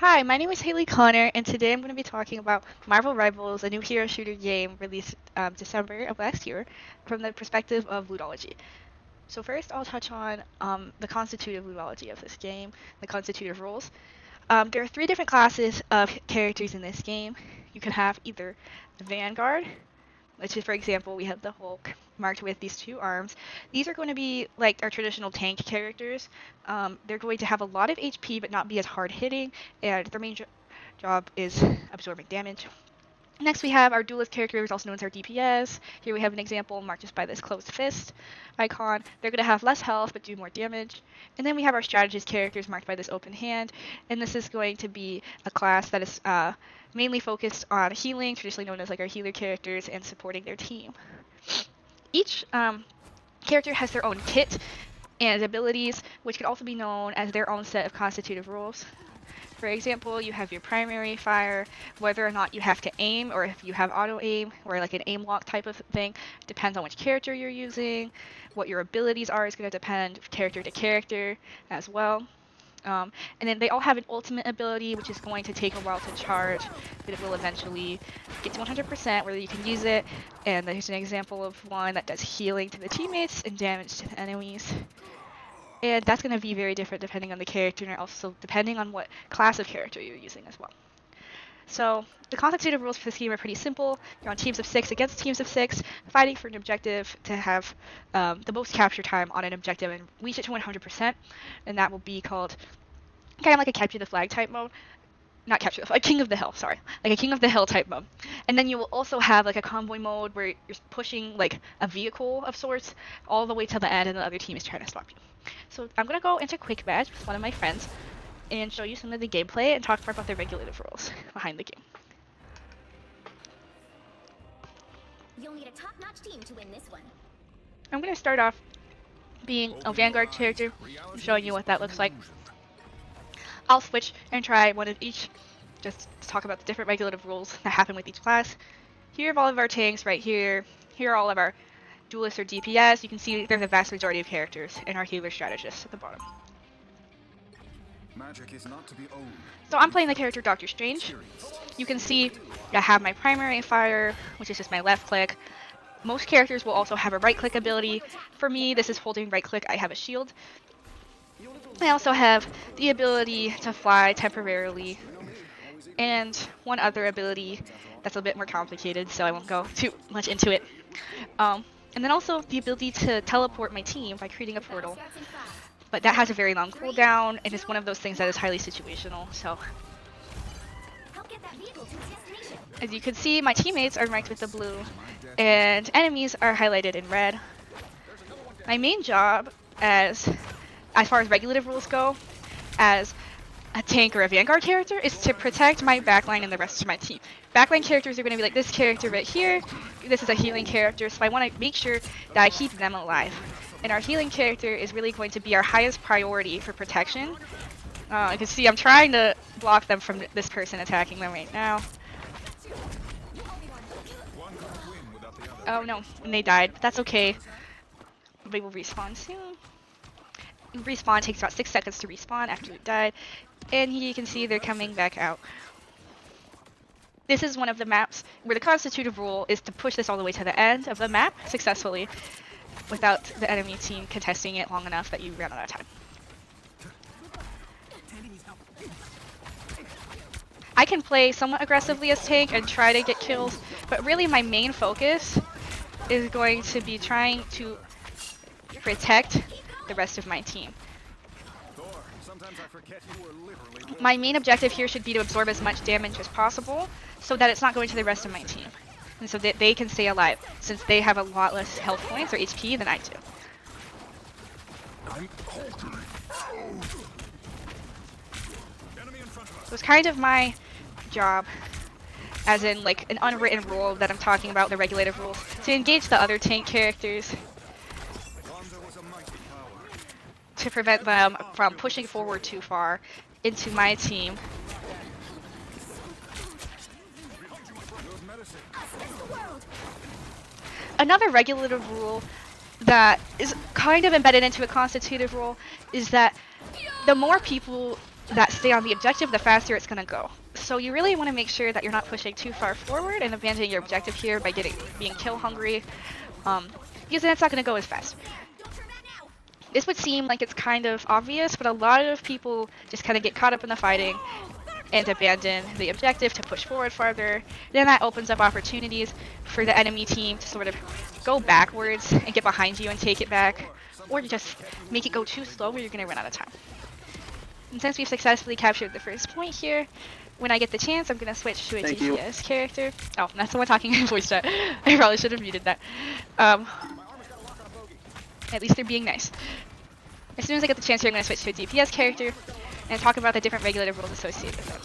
Hi, my name is Haley Connor, and today I'm going to be talking about Marvel Rivals, a new hero shooter game released December of last year, from the perspective of Ludology. So first, I'll touch on the constitutive Ludology of this game, the constitutive rules. There are three different classes of characters in this game. You can have either the Vanguard, which is, for example, we have the Hulk marked with these two arms. These are going to be like our traditional tank characters. They're going to have a lot of HP but not be as hard hitting, and their main job is absorbing damage. Next, we have our duelist characters, also known as our DPS. Here we have an example marked just by this closed fist icon. They're going to have less health but do more damage. And then we have our strategist characters marked by this open hand. And this is going to be a class that is mainly focused on healing, traditionally known as like our healer characters, and supporting their team. Each character has their own kit and abilities, which could also be known as their own set of constitutive rules. For example, you have your primary fire, whether or not you have to aim or if you have auto aim or like an aim lock type of thing. Depends on which character you're using. What your abilities are is going to depend character to character as well. And then they all have an ultimate ability, which is going to take a while to charge, but it will eventually get to 100% where you can use it. And there's an example of one that does healing to the teammates and damage to the enemies. And that's going to be very different depending on the character and also depending on what class of character you're using as well. So the constitutive rules for this game are pretty simple. You're on teams of 6 against teams of 6, fighting for an objective to have the most capture time on an objective and reach it to 100%. And that will be called kind of like a capture the flag type mode. Not capture the flag, King of the Hill, sorry. Like a King of the Hill type mode. And then you will also have like a convoy mode where you're pushing like a vehicle of sorts all the way to the end and the other team is trying to stop you. So I'm going to go into Quick Match with one of my friends and show you some of the gameplay and talk more about the regulative rules behind the game. You'll need a top-notch team to win this one. I'm going to start off being a Vanguard character, showing you what that looks like. I'll switch and try one of each, just to talk about the different regulative rules that happen with each class. Here are all of our tanks right here. Here are all of our duelists or DPS. You can see there's a vast majority of characters and our healer strategists at the bottom. Magic is not to be owned. So I'm playing the character Doctor Strange. You can see I have my primary fire, which is just my left click. Most characters will also have a right click ability. For me, this is holding right click. I have a shield. I also have the ability to fly temporarily and one other ability that's a bit more complicated, so I won't go too much into it. And then also the ability to teleport my team by creating a portal. But that has a very long cooldown, and it's one of those things that is highly situational. So, as you can see, my teammates are marked with the blue, and enemies are highlighted in red. My main job, as far as regulative rules go, as a tank or a Vanguard character, is to protect my backline and the rest of my team. Backline characters are going to be like this character right here. This is a healing character, so I want to make sure that I keep them alive. And our healing character is really going to be our highest priority for protection. You can see I'm trying to block them from this person attacking them right now. Oh no, and they died. But that's okay. They will respawn soon. Respawn takes about 6 seconds to respawn after it died. And here you can see they're coming back out. This is one of the maps where the constitutive rule is to push this all the way to the end of the map successfully without the enemy team contesting it long enough that you ran out of time. I can play somewhat aggressively as tank and try to get kills, but really my main focus is going to be trying to protect the rest of my team. My main objective here should be to absorb as much damage as possible so that it's not going to the rest of my team. And so that they can stay alive, since they have a lot less health points or HP than I do. So it's kind of my job, as in like an unwritten rule that I'm talking about, the regulative rules, to engage the other tank characters to prevent them from pushing forward too far into my team. Another regulative rule that is kind of embedded into a constitutive rule is that the more people that stay on the objective, the faster it's going to go. So you really want to make sure that you're not pushing too far forward and abandoning your objective here by being kill hungry, because then it's not going to go as fast. This would seem like it's kind of obvious, but a lot of people just kind of get caught up in the fighting and abandon the objective to push forward farther. Then that opens up opportunities for the enemy team to sort of go backwards and get behind you and take it back, or just make it go too slow where you're going to run out of time. And since we've successfully captured the first point here, when I get the chance, I'm going to switch to a DPS character. Oh, that's someone talking in voice chat. I probably should have muted that. At least they're being nice. As soon as I get the chance here, I'm going to switch to a DPS character and talk about the different regulative rules associated with it.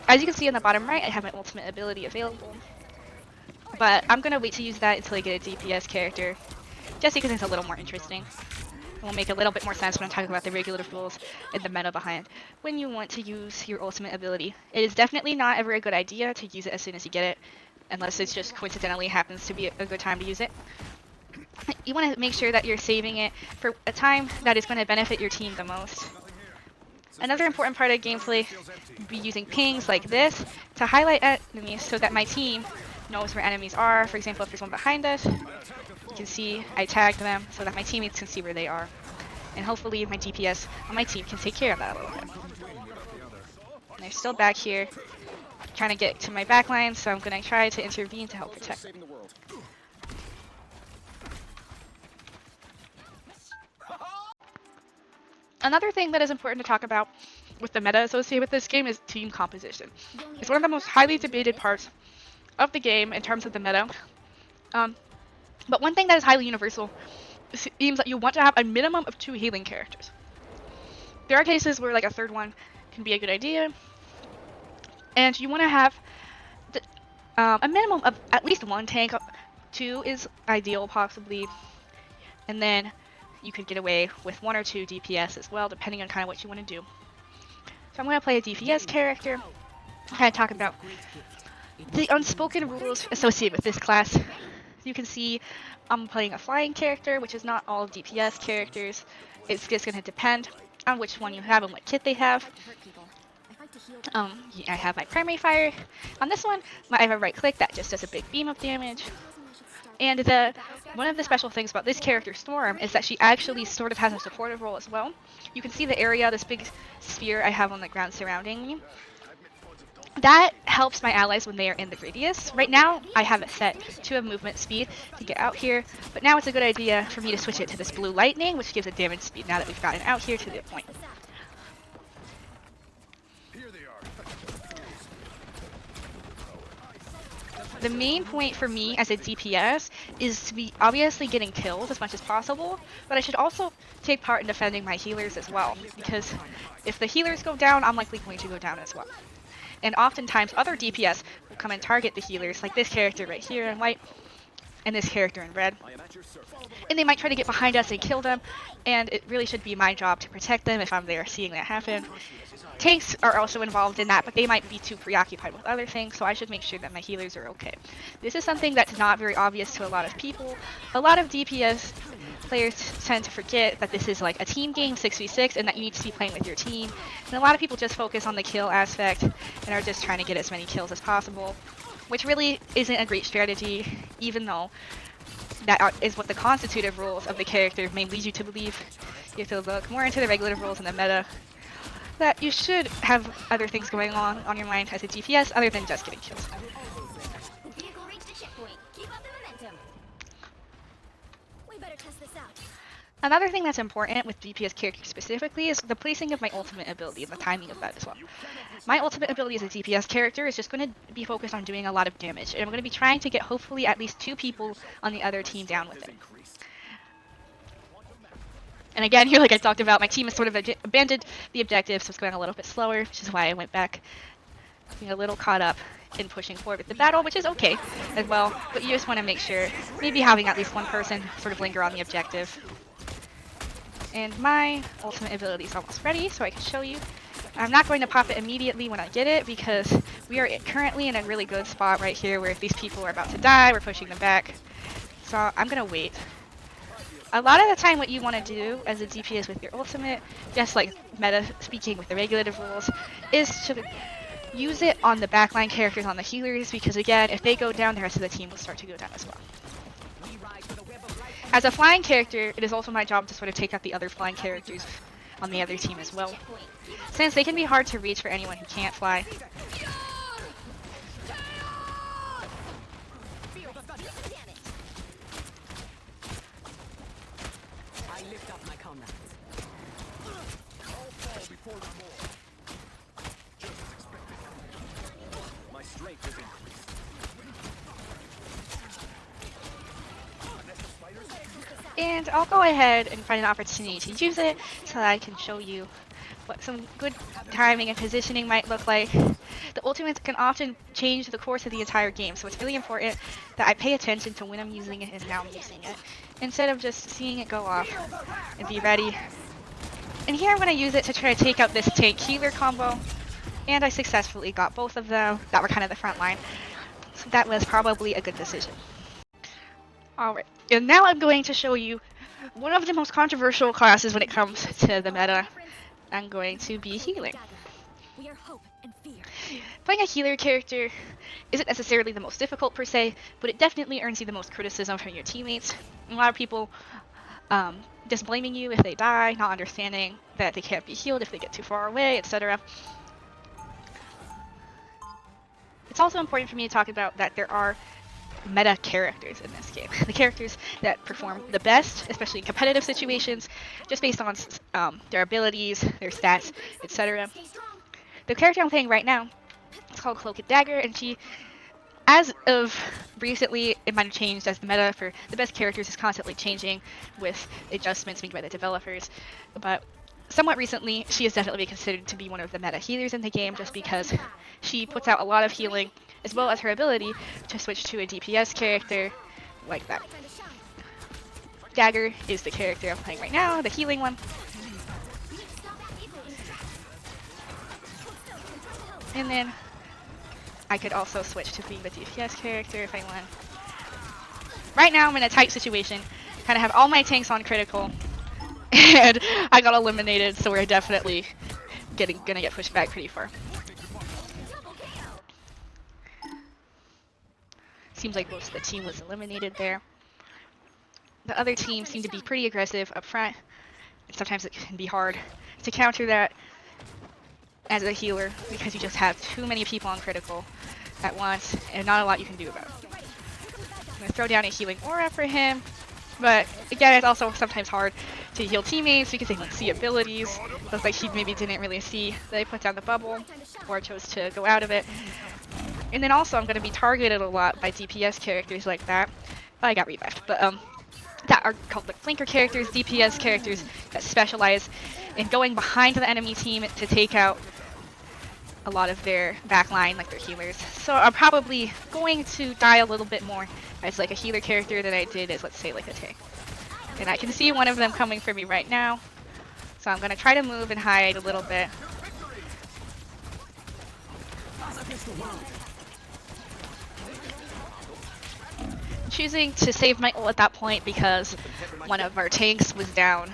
As you can see on the bottom right, I have my ultimate ability available. But I'm going to wait to use that until I get a DPS character, just because it's a little more interesting. It will make a little bit more sense when I'm talking about the regulative rules and the meta behind when you want to use your ultimate ability. It is definitely not ever a good idea to use it as soon as you get it, unless it just coincidentally happens to be a good time to use it. You want to make sure that you're saving it for a time that is going to benefit your team the most. Another important part of gameplay would be using pings like this to highlight enemies so that my team knows where enemies are. For example, if there's one behind us, you can see I tagged them so that my teammates can see where they are. And hopefully my DPS on my team can take care of that a little bit. And they're still back here trying to get to my backline, so I'm going to try to intervene to help protect. Another thing that is important to talk about with the meta associated with this game is team composition. It's one of the most highly debated parts of the game in terms of the meta. But one thing that is highly universal seems that you want to have a minimum of 2 healing characters. There are cases where like a third one can be a good idea, and you want to have a minimum of at least 1 tank. 2 is ideal, possibly, and then you could get away with 1 or 2 DPS as well, depending on kind of what you want to do. So I'm going to play a DPS character, kind of talk about the unspoken rules associated with this class. You can see I'm playing a flying character, which is not all DPS characters. It's just going to depend on which one you have and what kit they have. I have my primary fire. On this one, I have a right click that just does a big beam of damage. And one of the special things about this character, Storm, is that she actually sort of has a supportive role as well. You can see the area, this big sphere I have on the ground surrounding me. That helps my allies when they are in the radius. Right now, I have it set to a movement speed to get out here, but now it's a good idea for me to switch it to this blue lightning, which gives a damage speed now that we've gotten out here to the point. The main point for me as a DPS is to be obviously getting kills as much as possible, but I should also take part in defending my healers as well, because if the healers go down, I'm likely going to go down as well. And oftentimes other DPS will come and target the healers, like this character right here in white, and this character in red. And they might try to get behind us and kill them, and it really should be my job to protect them if I'm there seeing that happen. Tanks are also involved in that, but they might be too preoccupied with other things, so I should make sure that my healers are okay. This is something that's not very obvious to a lot of people. A lot of DPS players tend to forget that this is like a team game, 6v6, and that you need to be playing with your team. And a lot of people just focus on the kill aspect and are just trying to get as many kills as possible, which really isn't a great strategy, even though that is what the constitutive rules of the character may lead you to believe. You have to look more into the regulative rules and the meta, that you should have other things going on your mind as a DPS other than just getting kills. Another thing that's important with DPS characters specifically is the placing of my ultimate ability and the timing of that as well. My ultimate ability as a DPS character is just going to be focused on doing a lot of damage, and I'm going to be trying to get hopefully at least 2 people on the other team down with it. And again, here, like I talked about, my team has sort of abandoned the objective, so it's going a little bit slower, which is why I went back, being a little caught up in pushing forward with the battle, which is okay as well, but you just want to make sure maybe having at least 1 person sort of linger on the objective. And my ultimate ability is almost ready, so I can show you. I'm not going to pop it immediately when I get it, because we are currently in a really good spot right here where if these people are about to die, we're pushing them back. So I'm going to wait. A lot of the time what you want to do as a DPS with your ultimate, just like meta speaking with the regulative rules, is to use it on the backline characters, on the healers, because again, if they go down, the rest of the team will start to go down as well. As a flying character, it is also my job to sort of take out the other flying characters on the other team as well, since they can be hard to reach for anyone who can't fly. And I'll go ahead and find an opportunity to use it so that I can show you what some good timing and positioning might look like. The ultimates can often change the course of the entire game, so it's really important that I pay attention to when I'm using it and how I'm using it, instead of just seeing it go off and be ready. And here I'm going to use it to try to take out this tank healer combo, and I successfully got both of them that were kind of the front line, so that was probably a good decision. Alright, and now I'm going to show you one of the most controversial classes when it comes to the meta. I'm going to be healing. Playing a healer character isn't necessarily the most difficult per se, but it definitely earns you the most criticism from your teammates. A lot of people just blaming you if they die, not understanding that they can't be healed if they get too far away, etc. It's also important for me to talk about that there are meta characters in this game. The characters that perform the best, especially in competitive situations, just based on their abilities, their stats, etc. The character I'm playing right now is called Cloak and Dagger, and she, as of recently, it might have changed as the meta for the best characters is constantly changing with adjustments made by the developers, but somewhat recently, she is definitely considered to be one of the meta healers in the game just because she puts out a lot of healing, as well as her ability to switch to a DPS character like that. Dagger is the character I'm playing right now, the healing one. And then I could also switch to being the DPS character if I want. Right now I'm in a tight situation, kind of have all my tanks on critical, and I got eliminated, so we're definitely gonna get pushed back pretty far. Seems like most of the team was eliminated there. The other team seemed to be pretty aggressive up front, and sometimes it can be hard to counter that as a healer because you just have too many people on critical at once, and not a lot you can do about it. I'm gonna throw down a healing aura for him, but again, it's also sometimes hard to heal teammates because they don't see abilities. Looks like he maybe didn't really see that I put down the bubble or chose to go out of it. And then also I'm going to be targeted a lot by DPS characters like that. Well, I got revived, but that are called like flanker characters, DPS characters that specialize in going behind the enemy team to take out a lot of their backline, like their healers. So I'm probably going to die a little bit more as like a healer character than I did as, let's say, like a tank. And I can see one of them coming for me right now, so I'm going to try to move and hide a little bit. Choosing to save my ult at that point because one of our tanks was down.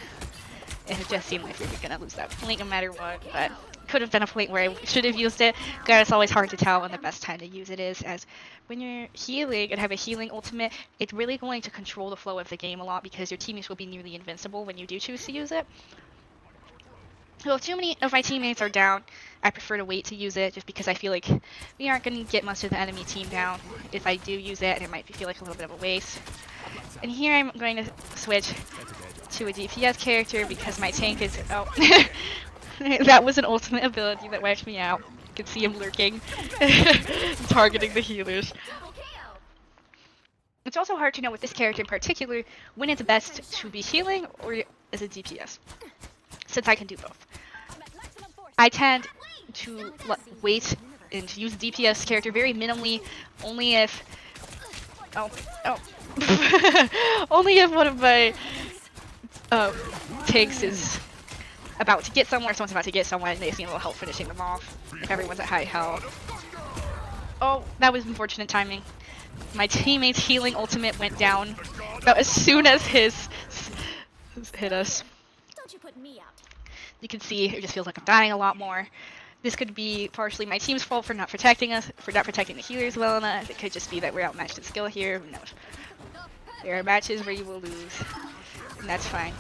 It just seemed like we were gonna lose that point no matter what, but could have been a point where I should have used it. God, it's always hard to tell when the best time to use it is, as when you're healing and have a healing ultimate, it's really going to control the flow of the game a lot because your teammates will be nearly invincible when you do choose to use it. So if too many of my teammates are down, I prefer to wait to use it just because I feel like we aren't going to get much of the enemy team down if I do use it, and it might feel like a little bit of a waste. And here I'm going to switch to a DPS character because my tank is... Oh, that was an ultimate ability that wiped me out. You can see him lurking, targeting the healers. It's also hard to know with this character in particular when it's best to be healing or as a DPS, since I can do both. I tend to wait and use the DPS character very minimally, only if... only if one of my tanks is about to get somewhere, someone's about to get someone, and they see a little help finishing them off, if everyone's at high health. Oh, that was unfortunate timing. My teammate's healing ultimate went down about as soon as his hit us. Don't you put me out. You can see it just feels like I'm dying a lot more. This could be partially my team's fault for not protecting us, for not protecting the healers well enough. It could just be that we're outmatched in skill here. Who knows? There are matches where you will lose, and that's fine.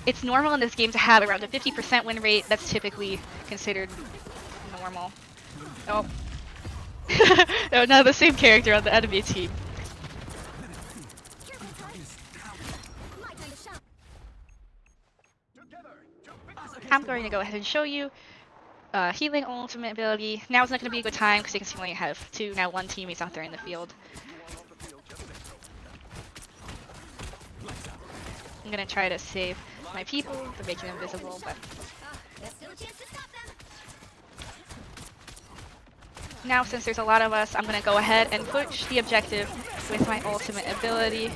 It's normal in this game to have around a 50% win rate. That's typically considered normal. Oh. No, not the same character on the enemy team. I'm going to go ahead and show you healing ultimate ability. Now is not going to be a good time because you can see we only have two. Now one teammate's out there in the field. I'm going to try to save my people for making them visible, but now since there's a lot of us, I'm going to go ahead and push the objective with my ultimate ability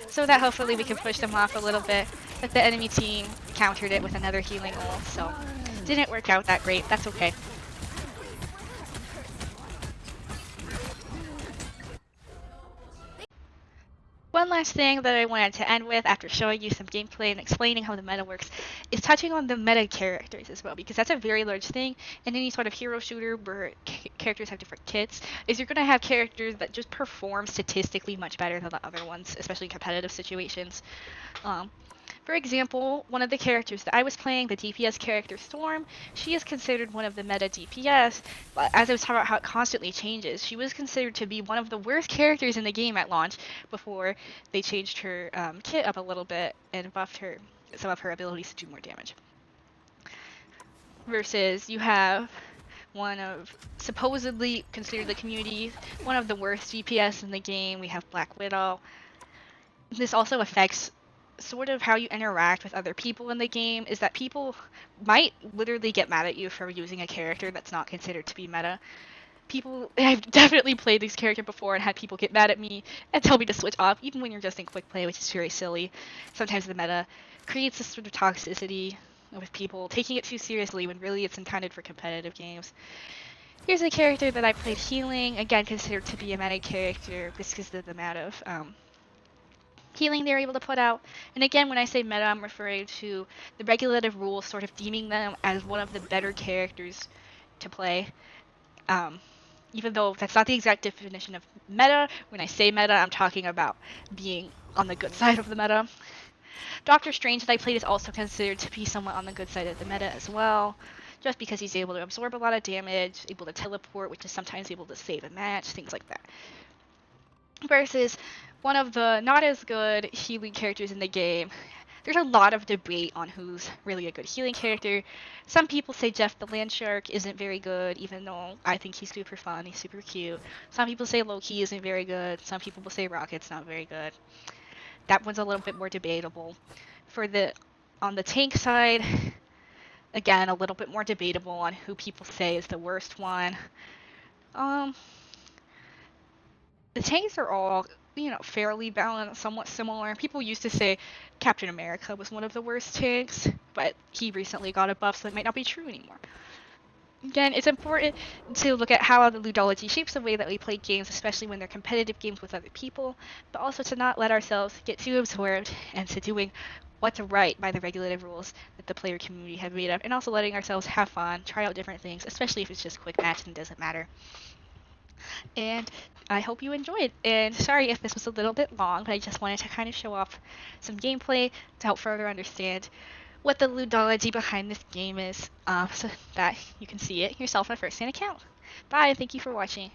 so that hopefully we can push them off a little bit. But the enemy team countered it with another healing ult, so didn't work out that great. That's okay. One last thing that I wanted to end with after showing you some gameplay and explaining how the meta works is touching on the meta characters as well, because that's a very large thing in any sort of hero shooter where characters have different kits, is you're going to have characters that just perform statistically much better than the other ones, especially in competitive situations. For example, one of the characters that I was playing, the DPS character Storm, she is considered one of the meta DPS, but as I was talking about how it constantly changes, she was considered to be one of the worst characters in the game at launch before they changed her kit up a little bit and buffed her some of her abilities to do more damage. Versus you have one of supposedly considered the community one of the worst DPS in the game. We have Black Widow. This also affects sort of how you interact with other people in the game, is that people might literally get mad at you for using a character that's not considered to be meta. I've definitely played this character before and had people get mad at me and tell me to switch off, even when you're just in quick play, which is very silly. Sometimes the meta creates this sort of toxicity with people taking it too seriously when really it's intended for competitive games. Here's a character that I played healing, again considered to be a meta character just because of the amount of healing they're able to put out. And again, when I say meta, I'm referring to the regulative rules sort of deeming them as one of the better characters to play. Even though that's not the exact definition of meta, when I say meta, I'm talking about being on the good side of the meta. Doctor Strange that I played is also considered to be somewhat on the good side of the meta as well, just because he's able to absorb a lot of damage, able to teleport, which is sometimes able to save a match, things like that. Versus one of the not as good healing characters in the game. There's a lot of debate on who's really a good healing character. Some people say Jeff the Landshark isn't very good, even though I think he's super fun, he's super cute. Some people say Loki isn't very good. Some people will say Rocket's not very good. That one's a little bit more debatable. On the tank side, again, a little bit more debatable on who people say is the worst one. The tanks are all, fairly balanced, somewhat similar. People used to say Captain America was one of the worst tanks, but he recently got a buff, so it might not be true anymore. Again, it's important to look at how the ludology shapes the way that we play games, especially when they're competitive games with other people, but also to not let ourselves get too absorbed into doing what's right by the regulative rules that the player community have made up, and also letting ourselves have fun, try out different things, especially if it's just a quick match and doesn't matter. And I hope you enjoyed. And sorry if this was a little bit long, but I just wanted to kind of show off some gameplay to help further understand what the ludology behind this game is, so that you can see it yourself on a first-hand account. Bye, thank you for watching.